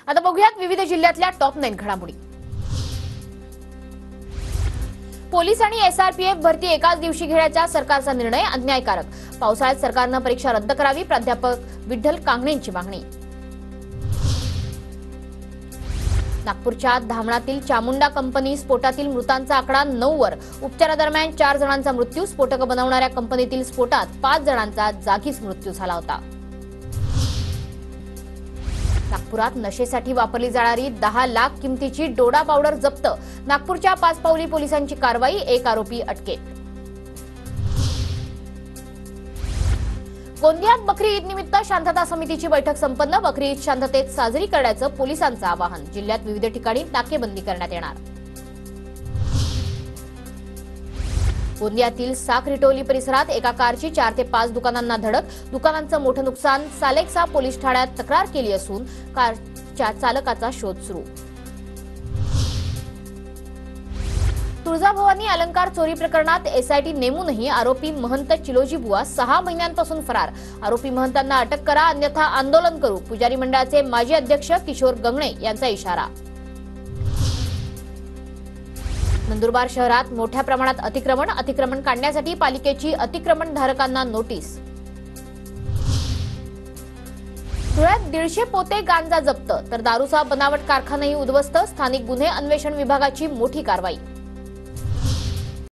आता बघूयात विविध जिल्ह्यातल्या टॉप 9 घडामोडी। पोलीस आणि एसआरपीएफ भरती एकाच दिवशी घेण्याचा सरकारचा निर्णय अन्यायकारक। पावसाळ्यात सरकारने परीक्षा रद्द करावी, प्राध्यापक विठ्ठल कांगणेंची मागणी। नागपूरच्या धामणातील चामुंडा कंपनी स्फोटातील मृतांचा आकडा 9 वर। उपचारादरम्यान 4 जणांचा मृत्यू। स्फोटक बनवणाऱ्या कंपनीतील स्फोटात 5 जणांचा जागीच मृत्यू झाला होता। नागपुरात नशेसाठी वापरली जाणारी 10 लाख किमतीची डोडा पावडर जप्त। नागपूरच्या पाचपावली पोलिसांची कारवाई, एक आरोपी अटकेत। गोंदियात बकरी ईद निमित्त शांतता समितीची बैठक संपन्न। बकरी ईद शांततेत साजरी करण्याचं पोलिसांचं आवाहन। जिल्ह्यात विविध ठिकाणी नाकेबंदी करण्यात येणार। गोंदियातील साखरिटोली परिसरात एका कारची 4 ते 5 दुकानांना धडक। दुकानांचं मोठं नुकसान। सालेक्सा पोलीस ठाण्यात तक्रार केली असून कारच्या चालकाचा शोध सुरू। तुळजाभवानी अलंकार चोरी प्रकरणात एसआयटी नेमूनही आरोपी महंत चिलोजी बुवा 6 महिन्यांपासून फरार। आरोपी महंतांना अटक करा, अन्यथा आंदोलन करू। पुजारी मंडळाचे माजी अध्यक्ष किशोर गंगणे यांचा इशारा। नंदुरबार शहरात मोठ्या प्रमाणात अतिक्रमण काढण्यासाठी पालिकेची अतिक्रमण धारकांना नोटीस। धुळ्यात 150 पोते गांजा जप्त, तर दारूचा बनावट कारखानाही उद्ध्वस्त। स्थानिक गुन्हे अन्वेषण विभागाची मोठी कारवाई।